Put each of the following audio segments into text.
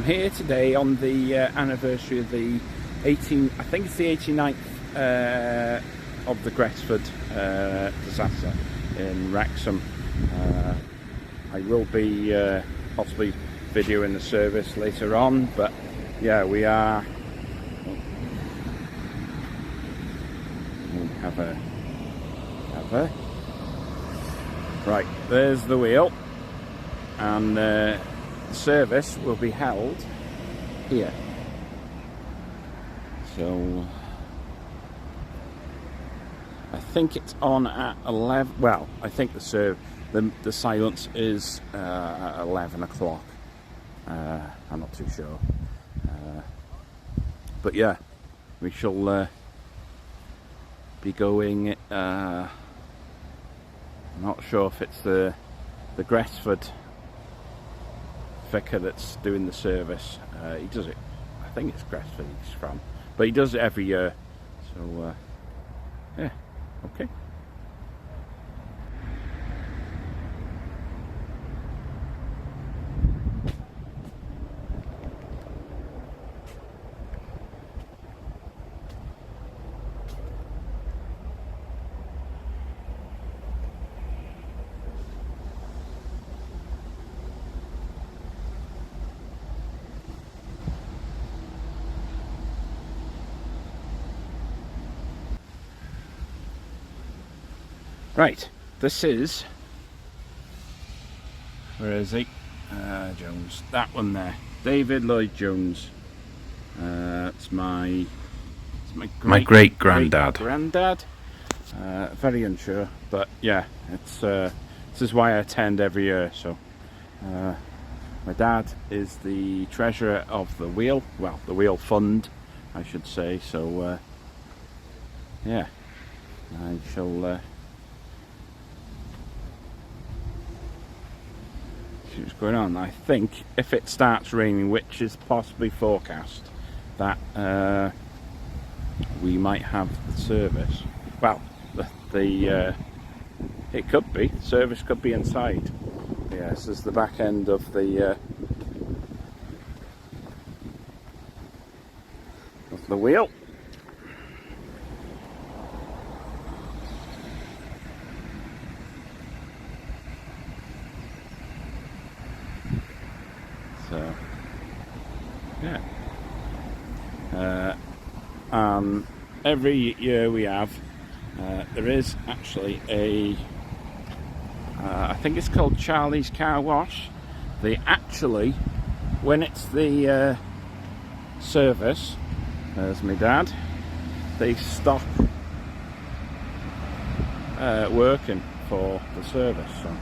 here today on the anniversary of the 89th of the Gresford disaster in Wrexham. I will be possibly videoing the service later on, but yeah, we are. Have a right. There's the wheel, and the service will be held here. So I think it's on at 11. Well, I think the silence is at 11 o'clock. I'm not too sure, but yeah, we shall be going. I'm not sure if it's the Gresford vicar that's doing the service. He does it. I think it's Gresford he's from, but he does it every year. So yeah, okay. Right, this is, where is he? Jones, that one there, David Lloyd Jones. It's my great granddad. Very unsure, but yeah, it's this is why I attend every year. So my dad is the treasurer of the wheel, well, the wheel fund, I should say. So yeah, I shall see what's going on. I think if it starts raining, which is possibly forecast, that we might have the service. Well, it could be. The service could be inside. Yeah, this is the back end of the wheel. So yeah, every year we have. There is actually a. I think it's called Charlie's Car Wash. They actually, when it's the service, there's my dad. They stop working for the service. So.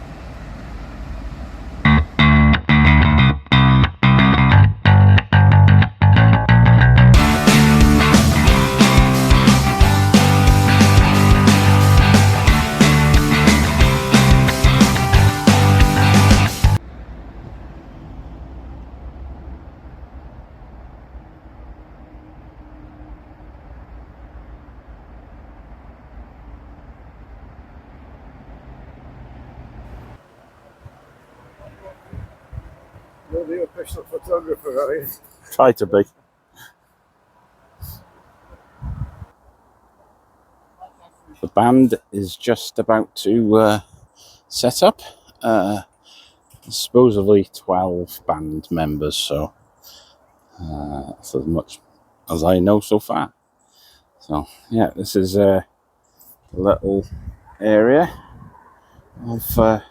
You'll be a professional photographer, are you? Try to be. The band is just about to set up. Supposedly 12 band members, so that's as much as I know so far. So yeah, this is a little area of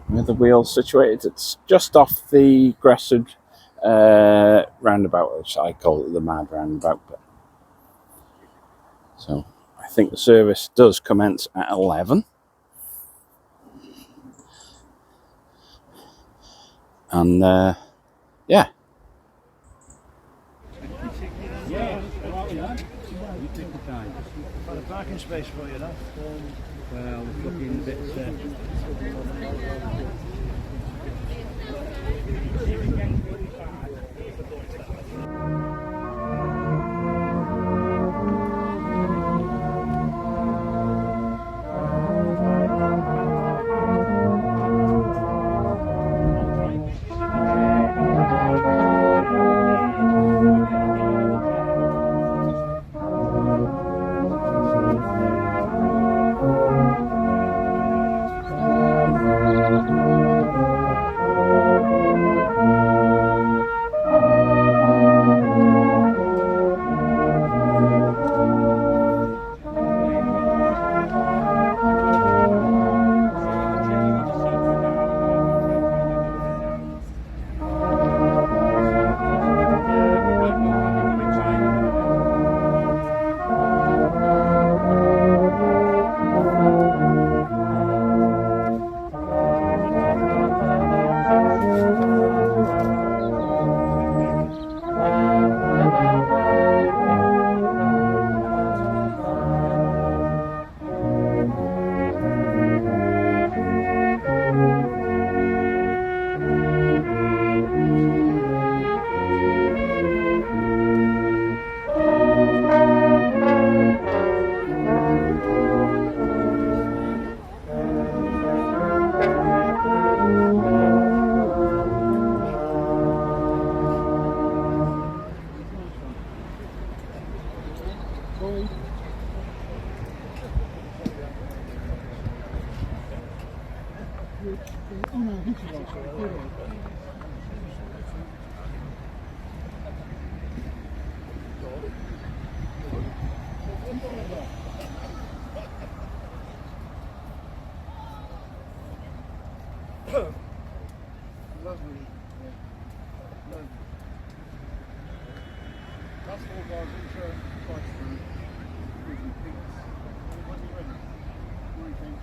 where the wheel's situated. It's just off the Gresford roundabout, which I call it the mad roundabout. But so I think the service does commence at 11, and yeah. You take the time. I've got a parking space for you now. Well, looking a bit. Oh no, this is also. Lovely. Yeah. Lovely. That's all guys also price through using peaks. When you ready? What do you think?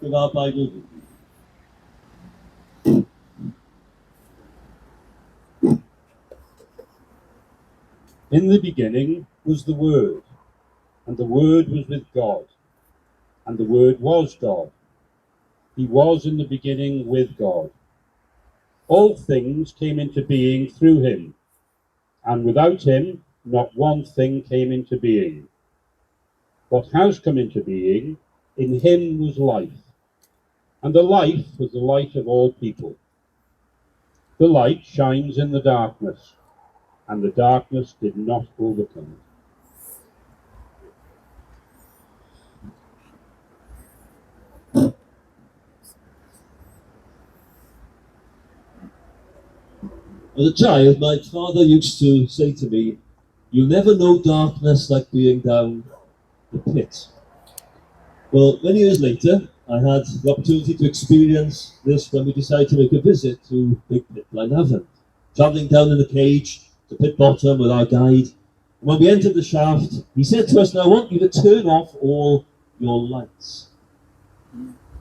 Give our Bible. In the beginning was the Word, and the Word was with God, and the Word was God. He was in the beginning with God. All things came into being through him, and without him not one thing came into being. What has come into being, in him was life, and the life was the light of all people. The light shines in the darkness, and the darkness did not overcome it. As a child, my father used to say to me, "You'll never know darkness like being down the pit." Well, many years later, I had the opportunity to experience this when we decided to make a visit to Big Pit Blaenavon, travelling down in the cage to pit bottom with our guide. And when we entered the shaft, he said to us, "Now I want you to turn off all your lights."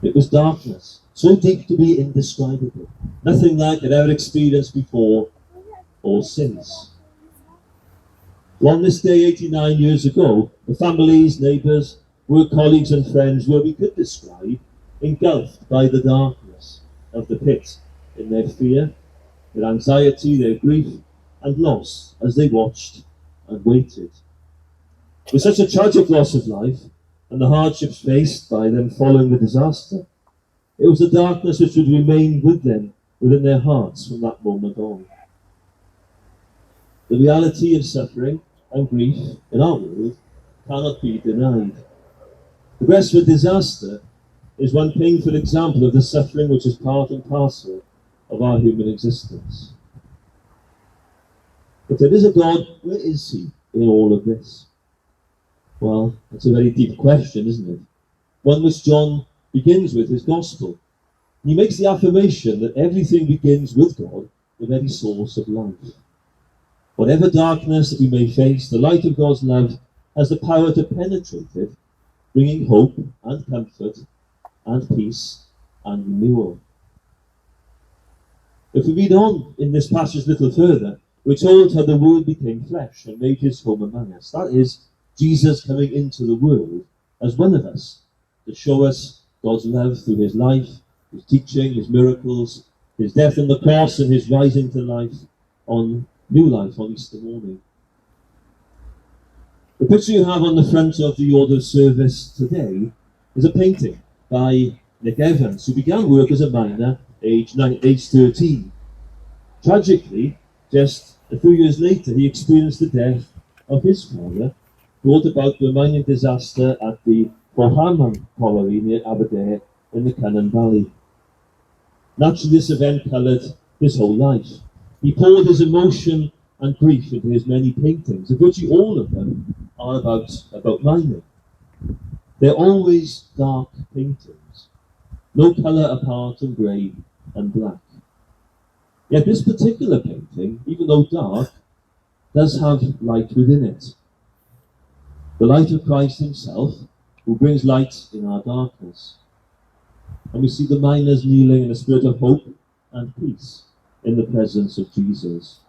It was darkness, so deep to be indescribable. Nothing like I'd ever experienced before or since. On this day 89 years ago, the families, neighbours, work colleagues and friends were, we could describe, engulfed by the darkness of the pit in their fear, their anxiety, their grief and loss as they watched and waited. With such a tragic loss of life and the hardships faced by them following the disaster, it was the darkness which would remain with them within their hearts from that moment on. The reality of suffering and grief in our world cannot be denied. The gresford disaster is one painful example of the suffering which is part and parcel of our human existence. If there is a God, where is he in all of this? Well, that's a very deep question, isn't it? One which John begins with his gospel. He makes the affirmation that everything begins with God, the very source of life. Whatever darkness that we may face, the light of God's love has the power to penetrate it, bringing hope and comfort and peace and renewal. If we read on in this passage a little further, we're told how the Word became flesh and made his home among us. That is, Jesus coming into the world as one of us, to show us God's love through his life, his teaching, his miracles, his death on the cross and his rising to life on new life on Easter morning. The picture you have on the front of the order of service today is a painting by Nick Evans, who began work as a miner aged 13. Tragically, just a few years later, he experienced the death of his father, brought about the mining disaster at the Bohaman Colliery near Aberdare in the Cynon Valley. Naturally, this event coloured his whole life. He poured his emotion and grief into his many paintings, and virtually all of them are about mining. They're always dark paintings, no colour apart from grey and black. Yet this particular painting, even though dark, does have light within it. the light of Christ himself, who brings light in our darkness. And we see the miners kneeling in a spirit of hope and peace in the presence of Jesus.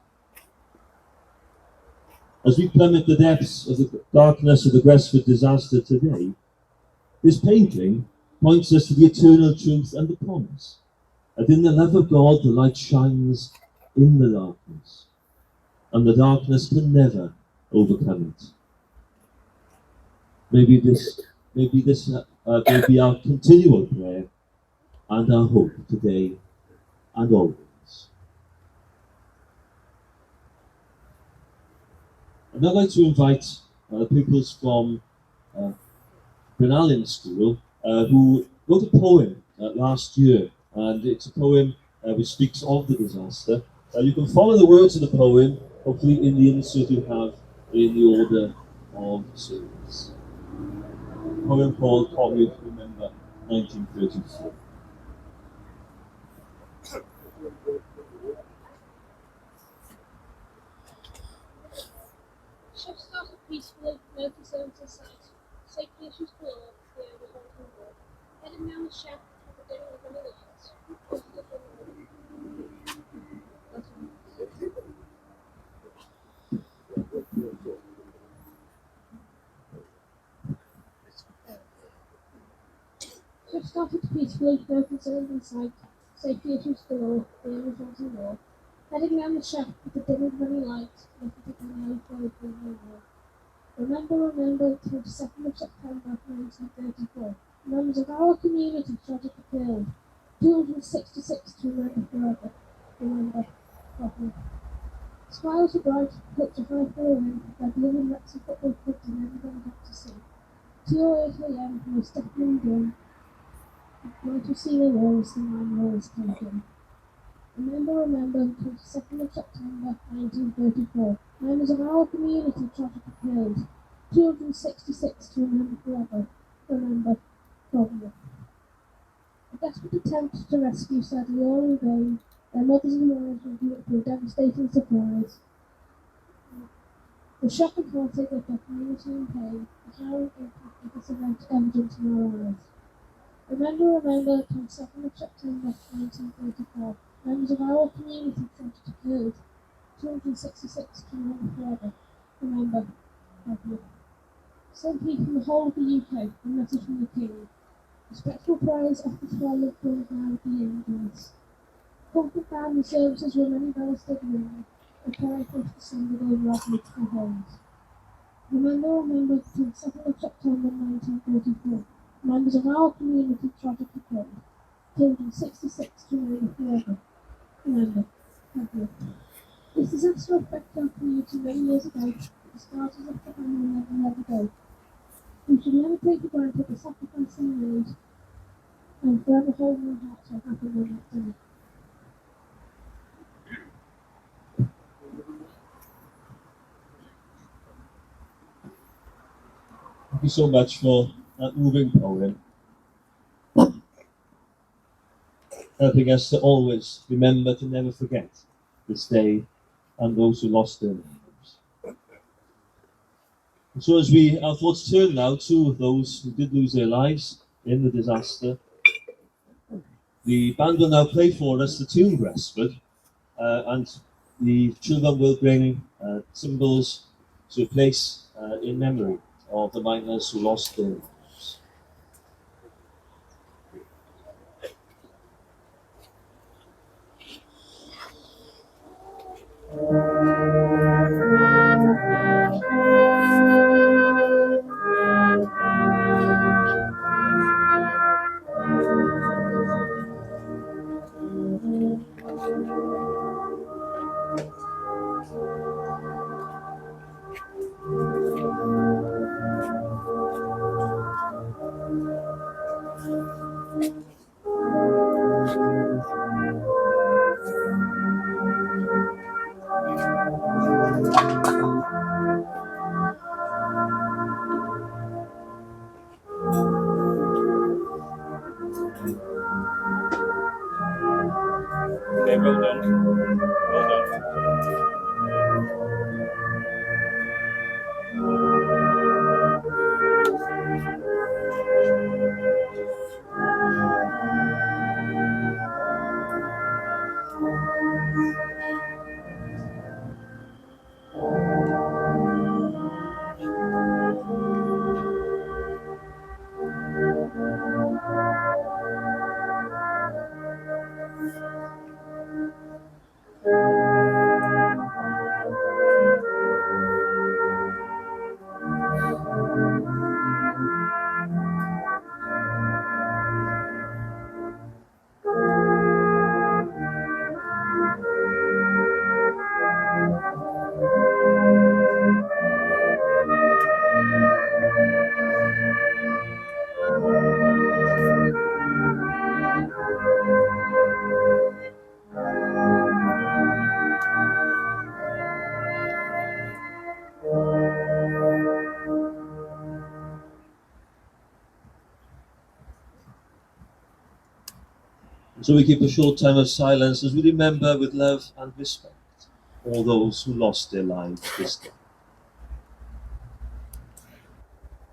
As we plummet the depths of the darkness of the Gresford disaster today, this painting points us to the eternal truth and the promise that in the love of God the light shines in the darkness, and the darkness can never overcome it. Maybe this may be our continual prayer and our hope today and always. And I'd like to invite pupils from Brynalyn School who wrote a poem last year, and it's a poem which speaks of the disaster. You can follow the words of the poem, hopefully in the insert you have in the order of the service. A poem called Comrade Remember 1934. Ship started peacefully, no concerns in sight. Safety issues below, the air was on board. Heading down the shaft with the dimming of many lights. Ship started peacefully, no concerns in sight. Safety issues below, the air was on board. Heading down the shaft with the dimming of many lights. Remember, 22nd of September 1934. Members of our community tragically killed. 266 to remember forever. Remember, properly. Smiles were bright, hopes were high for a win, like living Wrexham football clubs and everyone got to see. 2:08 a.m. was deafening dim. Might have seen a walls, the man always taken. Remember, 22nd of September 1934. Members of our community tragically killed. 266 to remember forever. Remember, probably. A desperate attempt to rescue sadly all in vain. Their mothers and wives revealed to a devastating surprise. The shock and heartache left our community in pain. The harrowing impact of this event evident in our eyes. Remember, 22nd of September 1934. Members of our community tragically killed. 266 to remember forever. Remember, probably. Simply from the whole of the UK, a message from the King. Respectful prayers offered to our loved ones now with the angels. Comfort family services were many bells did ring, and prayer was descended over our beautiful homes. Remember, 22nd of September 1944. Members of our community tragically killed. 266 to remember forever. Remember, probably. This disaster affected our community many years ago, but the scars is left behind will never go. We should never take for granted the sacrifice they made, and forever hold in our hearts what happened on that day. Thank you so much for that moving poem, helping us to always remember to never forget this day and those who lost their lives. And so as our thoughts turn now to those who did lose their lives in the disaster, the band will now play for us the tune Gresford, and the children will bring symbols to a place in memory of the miners who lost their lives. So we keep a short time of silence as we remember with love and respect all those who lost their lives this day.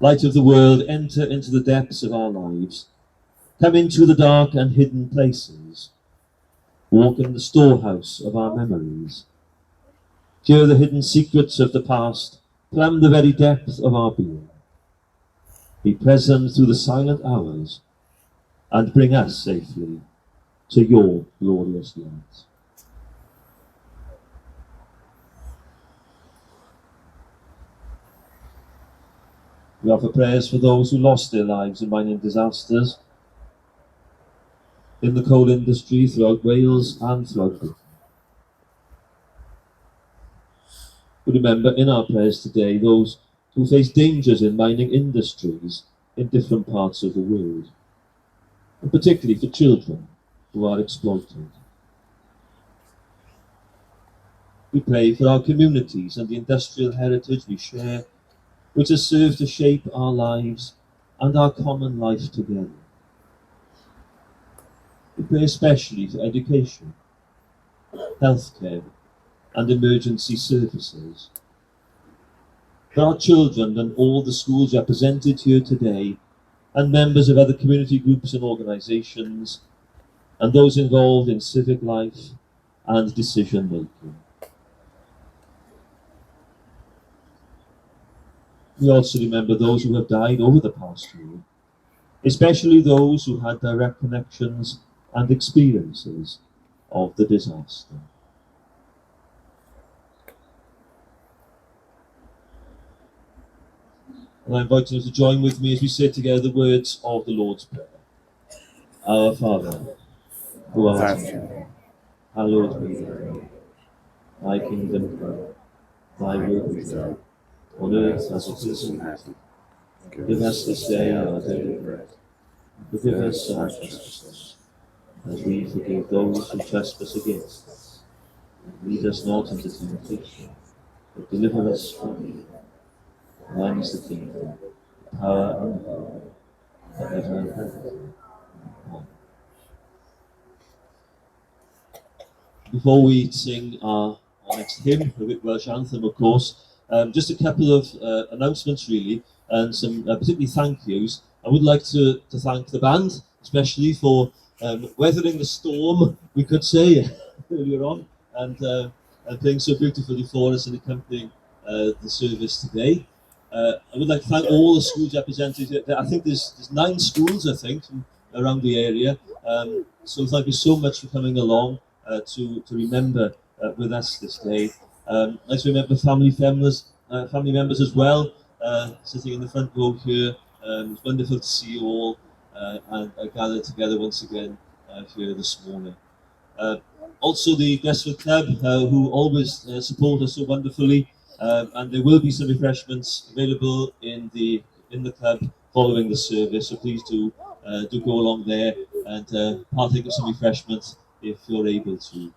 Light of the world, enter into the depths of our lives. Come into the dark and hidden places. Walk in the storehouse of our memories. Hear the hidden secrets of the past. Plumb the very depth of our being. Be present through the silent hours and bring us safely to your glorious light. We offer prayers for those who lost their lives in mining disasters, in the coal industry throughout Wales and throughout Britain. We remember in our prayers today those who face dangers in mining industries in different parts of the world, and particularly for children who are exploited. We pray for our communities and the industrial heritage we share, which has served to shape our lives and our common life together. We pray especially for education, healthcare, and emergency services. For our children and all the schools represented here today, and members of other community groups and organisations, and those involved in civic life and decision making. We also remember those who have died over the past year, especially those who had direct connections and experiences of the disaster. And I invite you to join with me as we say together the words of the Lord's Prayer. Our Father, who art in heaven, hallowed be thy name. Thy kingdom come, thy will be done, on earth as it is in heaven. Give us this day our daily bread. Forgive us our trespasses, as we forgive those who trespass against us. And lead us not into temptation, but deliver us from evil. Thine is the kingdom, the power, and the glory, forever and ever. Amen. Before we sing our next hymn, the Welsh anthem, of course, just a couple of announcements really, and some particularly thank yous. I would like to thank the band, especially for weathering the storm, we could say, earlier on, and playing so beautifully for us and accompanying the service today. I would like to thank all the schools represented. I think there's 9 schools, I think, from around the area. So thank you so much for coming along to remember with us this day. Let's remember family members as well, sitting in the front row here. It's wonderful to see you all and gathered together once again here this morning. Also the Gresford Club, who always support us so wonderfully, and there will be some refreshments available in the club following the service. So please do go along there and partake of some refreshments if you're able to.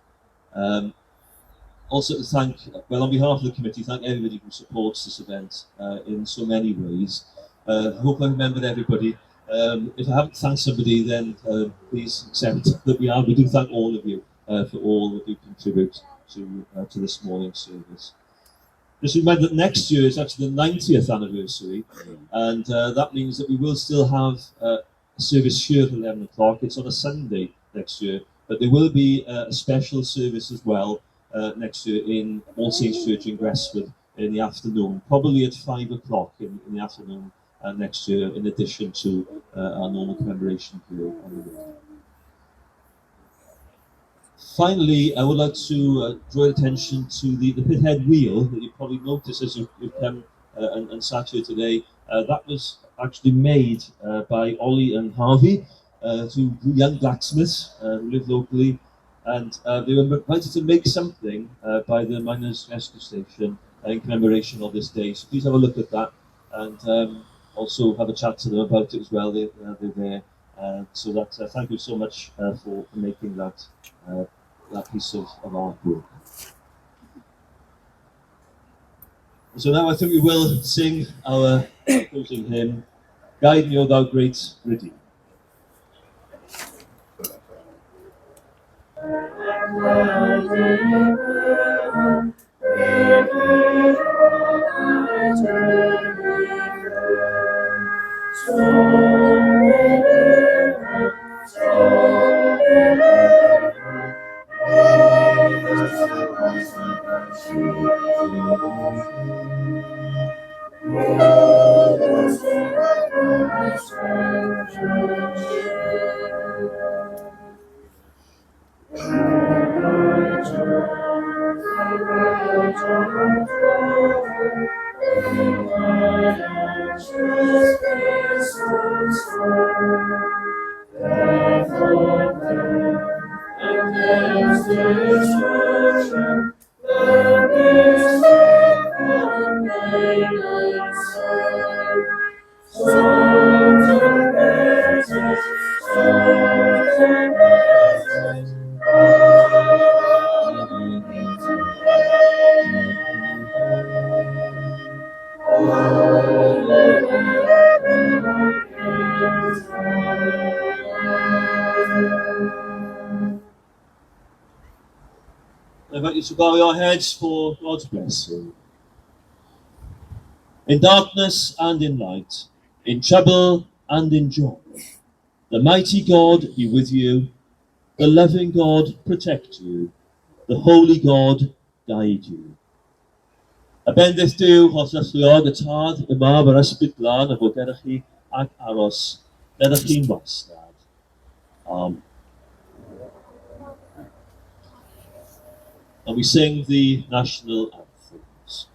Also to thank, well, on behalf of the committee, thank everybody who supports this event in so many ways. I hope I remembered everybody. If I haven't thanked somebody, then please accept that we do thank all of you for all that you contribute to this morning's service. Just remember that next year is actually the 90th anniversary, and that means that we will still have a service here at 11 o'clock. It's on a Sunday next year, but there will be a special service as well next year in All Saints Church in Gresford in the afternoon, probably at 5 o'clock in the afternoon next year, in addition to our normal commemoration here on the road. Finally, I would like to draw attention to the pithead wheel that you probably noticed as you've come and sat here today. That was actually made by Ollie and Harvey, two young blacksmiths who live locally, and they were invited to make something by the Miners Rescue Station in commemoration of this day. So please have a look at that, and also have a chat to them about it as well. They're there. So that thank you so much for making that piece of artwork. So now I think we will sing our closing hymn, Guide Me, O Thou Great Redeemer. I invite you to bow your heads for God's blessing. In darkness and in light, in trouble and in joy, the mighty God be with you, the loving God protect you, the holy God guide you. A bendith Dyw os allwch y tad yma mae'r ysbryd glân a fod gennych chi ac aros gennych chi'n wastad. And we sing the national anthems.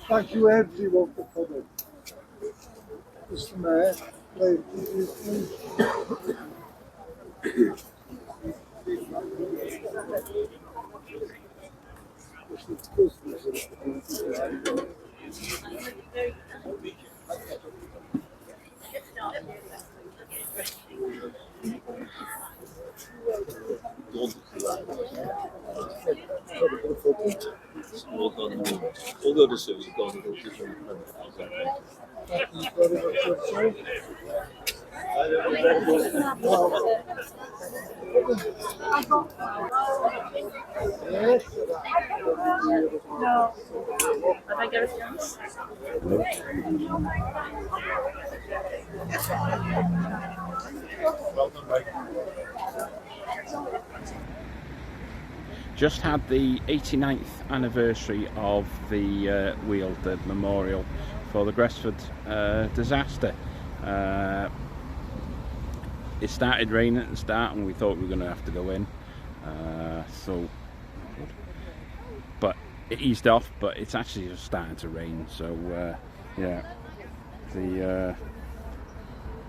Thank you everyone for coming. Mr. Mayor, please. Although the service has gone, Just had the 89th anniversary of the wheel, the memorial for the Gresford disaster. It started raining at the start and we thought we were going to have to go in, but it eased off, but it's actually just starting to rain. So yeah, the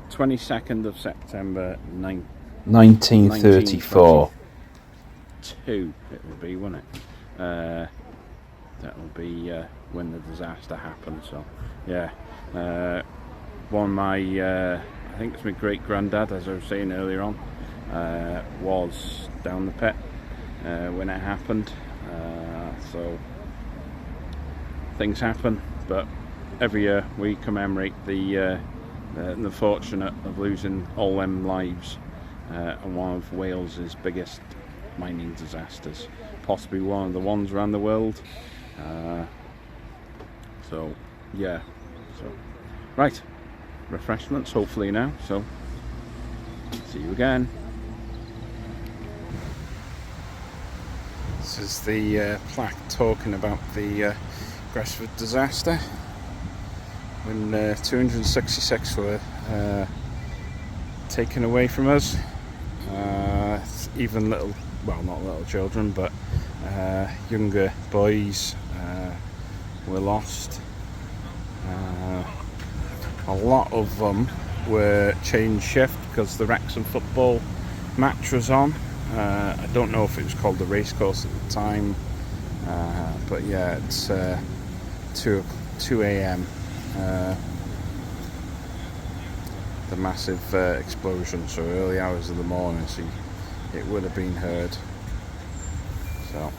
22nd of September 1934. It will be, won't it? That will be when the disaster happened. So yeah, one of my I think it's my great granddad, as I was saying earlier on, was down the pit when it happened. So things happen, but every year we commemorate the unfortunate of losing all them lives on one of Wales's biggest mining disasters, possibly one of the ones around the world. So yeah, so right, refreshments hopefully now, so see you again. This is the plaque talking about the Gresford disaster when 266 were taken away from us. Even little, well, not little children, but younger boys were lost. A lot of them were change shift because the Wrexham football match was on. I don't know if it was called the racecourse at the time, but yeah, it's 2 a.m. The massive explosion, so early hours of the morning, so it would have been heard. So